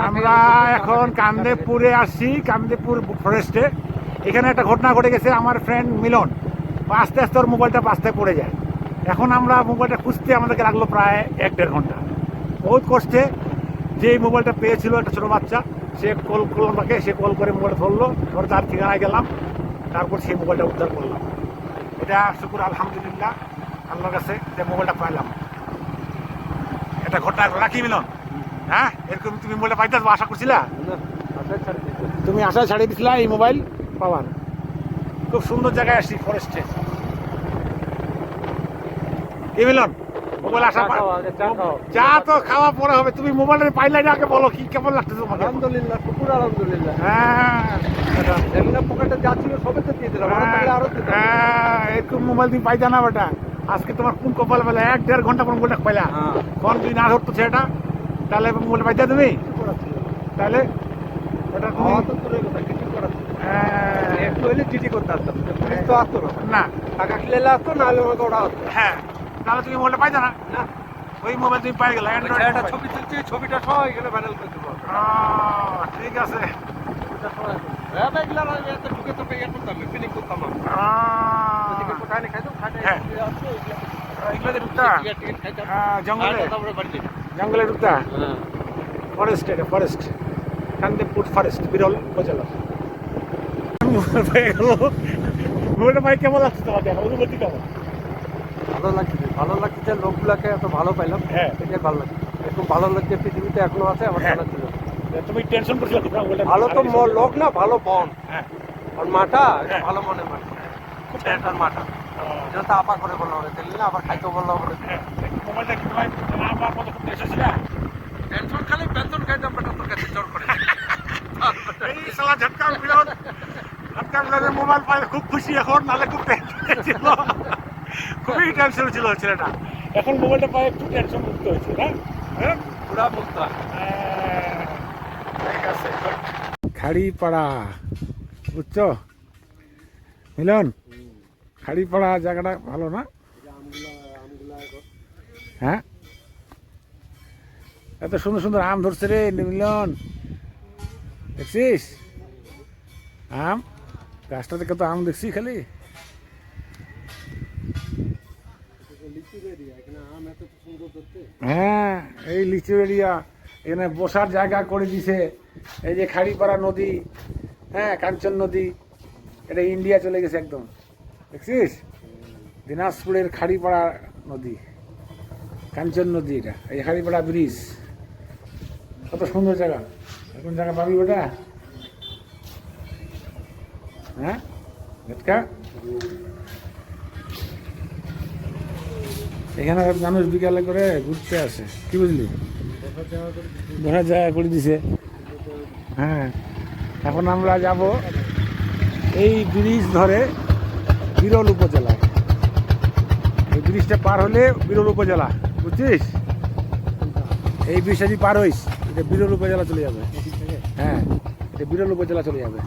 আমরা এখন কান্দেপুরে আসছি, কান্দেপুর ফরেস্টে। এখানে একটা ঘটনা ঘটে গেছে। আমার ফ্রেন্ড মিলন আস্তে আস্তে ওর মোবাইলটা রাস্তায় পড়ে যায়। এখন আমরা মোবাইলটা খুঁজতে আমাদেরকে লাগলো প্রায় 1-1.5 ঘন্টা। বহুত কষ্টে যে মোবাইলটা পেয়েছিল একটা ছোটো বাচ্চা, সে কল করলো আমাকে, সে কল করে মোবাইলটা ধরলো, ধরে তার ঠিকানায় গেলাম, তারপর সেই মোবাইলটা উদ্ধার করলাম। এটা শুকুর আলহামদুলিল্লাহ আল্লাহর কাছে যে মোবাইলটা পাইলাম। এটা ঘটনা নাকি মিলন? হ্যাঁ, এরকম তুমি মোবাইলটা পাইতে আশা করছিলা? তুমি আশা ছাড়িয়ে দিছিলা এই মোবাইল পাওয়ার। খুব সুন্দর জায়গায় আসছি, ফরেস্টে। কি মিলন, মোবাইল আসা চা তো খাওয়া পরে হবে। তুমি মোবাইলটা পাইলে আগে বলো কি কেমন লাগছে তোমার? আলহামদুলিল্লাহ, শুকুর আলহামদুলিল্লাহ। হ্যাঁ, পকেটে যা ছিল সবে তো দিয়ে দিলাম, এরকম মোবাইল তুমি পাইতা না বেটা। আজকে তোমার কোন কপাল পেলে 1-1.5 ঘন্টা পর মোবাইলটা পাইলা। কোন তুমি না ধরতো সেটা, তাহলে মোবাইল পাইতা তুমি? তাহলে ওটা তুমি একটু হইলে ডিটি করতে আসতাম, পুলিশ তো আসতো না, টাকা খেলে আসতো, না হলে আমাকে ওরা আসতো। হ্যাঁ, তাহলে তুমি মোবাইলটা পাইতা না। ওই মোবাইল তুমি পাই গেলে একটা ছবি তুলছি, ছবিটা সহ এখানে ভাইরাল করে দেবো। ঠিক আছে। ঢুকে তো ইয়ে করতাম, ফিলিং করতাম। জঙ্গলে ঢুকতা ফরেস্ট, এটা ফরেস্ট, কান্দেপুর ফরেস্ট, বিরল উপজেলা। মোবাইলটা পাই কেমন লাগছে তোমাকে? অনুভূতি কেমন? ভালো লাগছে, লোকগুলাকে এত ভালো পাইলাম। হ্যাঁ, এটাই ভালো লাগছে। এরকম ভালো লাগছে পৃথিবীতে এখনো আছে আমার জানা ছিল। তুমি টেনশন করছিল? ভালো তো লোক না, ভালো বন। হ্যাঁ, আর মাঠা ভালো মনে মাঠা, খুব টেনশন মাঠা। এটা তো আপা করে বললো, দিল্লি না আবার খাইতে বললো। মোবাইলটা কি তোমার আমার মতো খুব টেনশন ছিল? টেনশন খালি বেতন খাইতাম, বেটা তোর কাছে জোর করে। এই শালা ঝটকা বিরল, ঝটকা বিরলের মোবাইল পাই খুব খুশি এখন, নাহলে খুব টেনশন ছিল। খুবই টেনশন ছিল ছেলেটা। এখন মোবাইলটা পাই একটু টেনশন মুক্ত হয়েছে না? হ্যাঁ, পুরা মুক্ত। ঠিক আছে। খাড়িপাড়া বুঝছো মিলন? খাড়িপাড়া জায়গাটা ভালো না? হ্যাঁ, এত সুন্দর সুন্দর আম ধরছে রে মিলন, দেখছিস? আম গাছটা থেকে তো আম দেখছি খালি। হ্যাঁ, এই লিচু এরিয়া, এখানে বসার জায়গা করে দিছে। এই যে খাড়িপাড়া নদী, হ্যাঁ, কাঞ্চন নদী, এটা ইন্ডিয়া চলে গেছে একদম, দেখছিস? দিনাজপুরের খাড়িপাড়া নদী, কাঞ্চন নদী, এটা এই খাড়িপাড়া ব্রিজ। কত সুন্দর জায়গা। এখন জায়গা পাবি ওটা? হ্যাঁ, ঝটকা। এখানে মানুষ বিকালে করে ঘুরতে আসে, কি বুঝলি? বসার জায়গা করে দিছে। হ্যাঁ, এখন আমরা যাব এই ব্রিজ ধরে বিরল উপজেলায়। এই ব্রিজটা পার হলে বিরল উপজেলা, বুঝছিস? এই ব্রিজটা যদি পার হইস, এটা বিরল উপজেলা চলে যাবে। হ্যাঁ, এটা বিরল উপজেলা চলে যাবে।